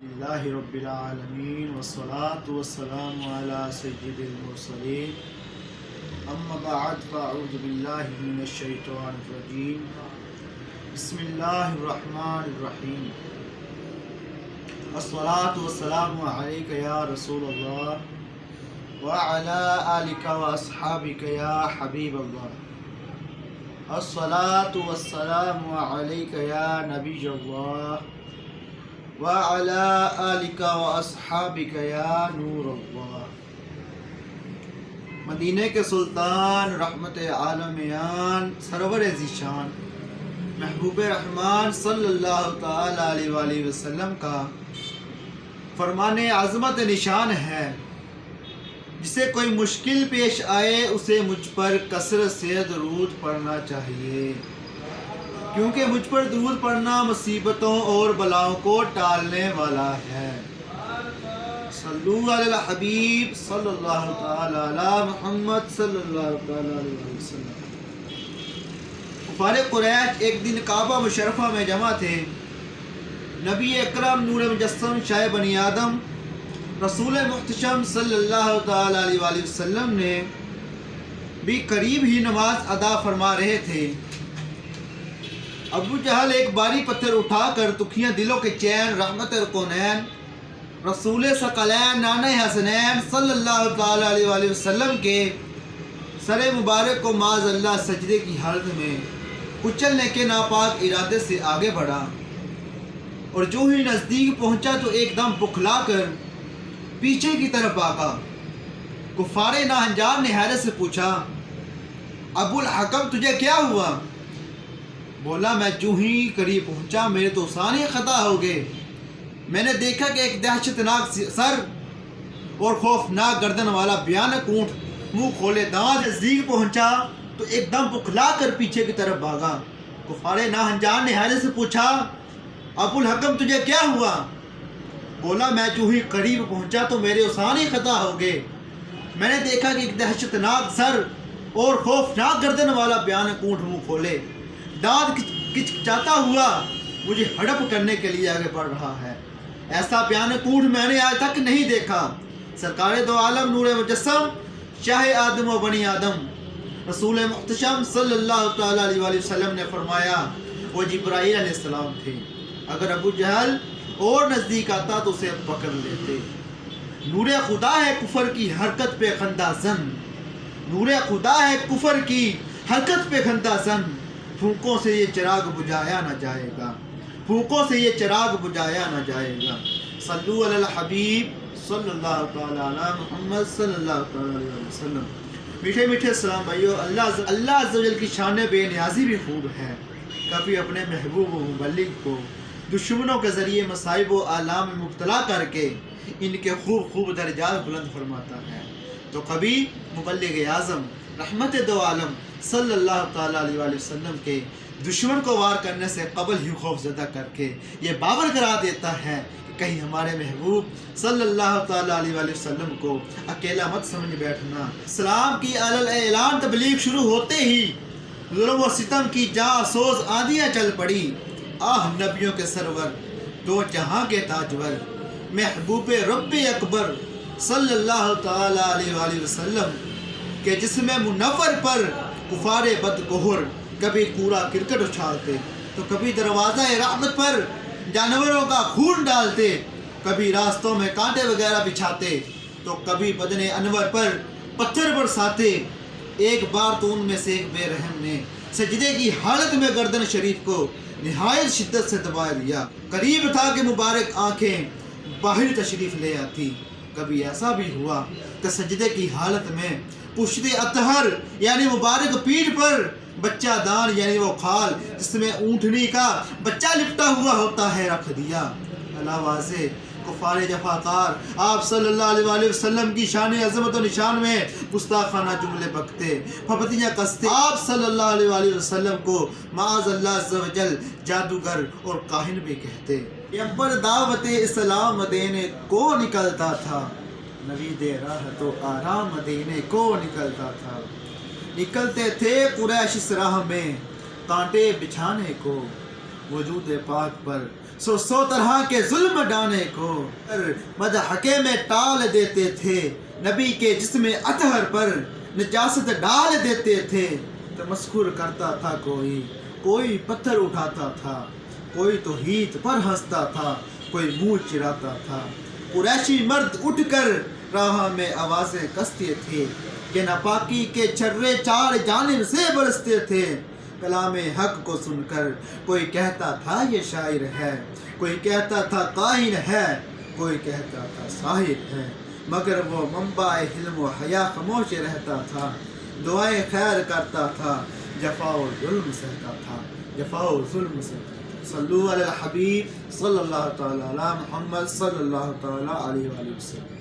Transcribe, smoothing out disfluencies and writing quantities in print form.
للہ رب العالمین والصلاة والسلام علی سید المرسلین اما بعد فاعوذ باللہ من الشیطان الرجیم بسم اللہ الرحمن الرحیم الصلاة والسلام علیک یا رسول اللہ وعلی آلک واصحابک یا حبیب اللہ الصلاة والسلام علیک یا نبی اللہ وَعَلَىٰ آلِكَ وَأَصْحَابِكَ يَا نُورَ اللَّهِ۔ مدینہ کے سلطان رحمت عالمیان سرور ذیشان محبوب رحمان صلی اللہ تعالی علیہ وآلہ وسلم کا فرمان عظمت نشان ہے، جسے کوئی مشکل پیش آئے اسے مجھ پر کثرت سے درود پڑھنا چاہیے، کیونکہ مجھ پر درود پڑھنا مصیبتوں اور بلاؤں کو ٹالنے والا ہے۔ صلو علی الحبیب صلی اللہ تعالی علی محمد صلی اللہ تعالی علیہ وسلم۔ کفار قریش ایک دن کعبہ مشرفہ میں جمع تھے۔ نبی اکرم نور مجسم شاہ بنی آدم رسول محتشم صلی اللہ تعالی علیہ وآلہ وسلم نے بھی قریب ہی نماز ادا فرما رہے تھے۔ ابو جہل ایک باری پتھر اٹھا کر تکھیاں دلوں کے چین رحمت الکونین رسول ثقلین نانہ حسنین صلی اللہ تعالی علیہ وآلہ وسلم کے سر مبارک کو معاذ اللہ سجدے کی حالت میں کچلنے کے ناپاک ارادے سے آگے بڑھا، اور جو ہی نزدیک پہنچا تو ایک دم بکھلا کر پیچھے کی طرف بھاگا۔ کفار ناہنجار نے حیرت سے پوچھا، ابو الحکم تجھے کیا ہوا؟ بولا، میں جو ہی قریب پہنچا میرے تو سانے خطا ہو گئے۔ میں نے دیکھا کہ ایک دہشتناک سر اور خوفناک گردن والا بھیانک اونٹ منہ کھولے دانت نزدیک پہنچا تو ایک دم بکھلا کر پیچھے کی طرف بھاگا۔ کفار ناہنجار نے حیرت سے پوچھا، ابو الحکم تجھے کیا ہوا؟ بولا، میں جو ہی قریب پہنچا تو میرے سانے خطا ہو گئے۔ میں نے دیکھا کہ ایک دہشتناک سر اور خوفناک گردن والا بھیانک اونٹ منہ کھولے دانت کچکچاتا ہوا مجھے ہڑپ کرنے کے لیے آگے بڑھ رہا ہے۔ ایسا بھیانک اونٹ میں نے آج تک نہیں دیکھا۔ سرکار دو عالم نور مجسم شاہ آدم و بنی آدم رسول محتشم صلی اللہ تعالی علیہ وآلہ وسلم نے فرمایا وہ جبرائیل علیہ السلام تھے، اگر ابو جہل اور نزدیک آتا تو اسے پکڑ لیتے۔ نور خدا ہے کفر کی حرکت پہ خندہ زن، نور خدا ہے کفر کی حرکت پہ خندہ زن، پھونکوں سے یہ چراغ بجھایا نہ جائے گا، پھونکوں سے یہ چراغ بجھایا نہ جائے گا۔ صلو علی الحبیب صلی اللہ تعالی علی محمد صلی اللہ تعالی علیہ وسلم۔ میٹھے میٹھے السلام بھائیو، اللہ عز و جل کی شان بے نیازی بھی خوب ہے۔ کبھی اپنے محبوب و مبلغ کو دشمنوں کے ذریعے مصائب و آلام میں مبتلا کر کے ان کے خوب درجات بلند فرماتا ہے، تو کبھی مبلغ اعظم رحمت دو عالم صلی اللہ تعالی علیہ وآلہ وسلم کے دشمن کو وار کرنے سے قبل ہی خوف زدہ کر کے یہ باور کرا دیتا ہے کہ کہیں ہمارے محبوب صلی اللہ تعالی علیہ وآلہ وسلم کو اکیلا مت سمجھ بیٹھنا۔ اسلام کی علل اعلان تبلیغ شروع ہوتے ہی ظلم و ستم کی جاں سوز آندیاں چل پڑی۔ آہ نبیوں کے سرور، دو جہاں کے تاجور، محبوب رب اکبر صلی اللہ تعالی علیہ وآلہ وسلم کہ جسم منور پر کفار بدگہر کبھی کوڑا کرکٹ اچھالتے تو کبھی دروازہ رحمت پر جانوروں کا خون ڈالتے، کبھی راستوں میں کانٹے وغیرہ بچھاتے تو کبھی بدن انور پر پتھر برساتے۔ ایک بار تو ان میں سے ایک بے رحم نے سجدے کی حالت میں گردن شریف کو نہایت شدت سے دبا دیا۔ قریب تھا کہ مبارک آنکھیں باہر تشریف لے آتی۔ کبھی ایسا بھی ہوا کہ سجدے کی حالت میں پشت اطہر یعنی مبارک پیٹھ پر بچہ دان یعنی وہ کھال جس میں اونٹنی کا بچہ لپٹا ہوا ہوتا ہے رکھ دیا۔ اللہ واضح کفار جفاکار آپ صلی اللہ علیہ وآلہ وسلم کی شان عظمت و نشان میں گستاخانہ جملے بکتے، پھپتیاں کستے، آپ صلی اللہ علیہ وآلہ وسلم کو معاذ اللہ عز و جل جادوگر اور کاہن بھی کہتے۔ پیغمبر دعوت اسلام دینے کو نکلتا تھا، نبی دے راہ تو آرام دینے کو نکلتا تھا۔ نکلتے تھے قریش اس راہ میں کانٹے بچھانے کو، وجود پاک پر سو طرح کے ظلم ڈانے کو مدحکے میں ٹال دیتے تھے، نبی کے جسم اطہر پر نجاست ڈال دیتے تھے۔ تمسخر کرتا تھا کوئی پتھر اٹھاتا تھا، کوئی توحید پر ہنستا تھا، کوئی منہ چراتا تھا۔ قریشی مرد اٹھ کر راہ میں آوازیں کستے تھے کہ ناپاکی کے چھرے چار جانب سے برستے تھے۔ کلام حق کو سن کر کوئی کہتا تھا یہ شاعر ہے، کوئی کہتا تھا کاہن ہے، کوئی کہتا تھا ساحر ہے، مگر وہ منبع حلم و حیا خاموش رہتا تھا، دعائیں خیر کرتا تھا، جفا و ظلم سہتا تھا، جفا و ظلم سہتا تھا۔ صلو علی الحبیب صلی اللہ تعالی علی محمد صلی اللہ تعالی علیہ وآلہ وسلم۔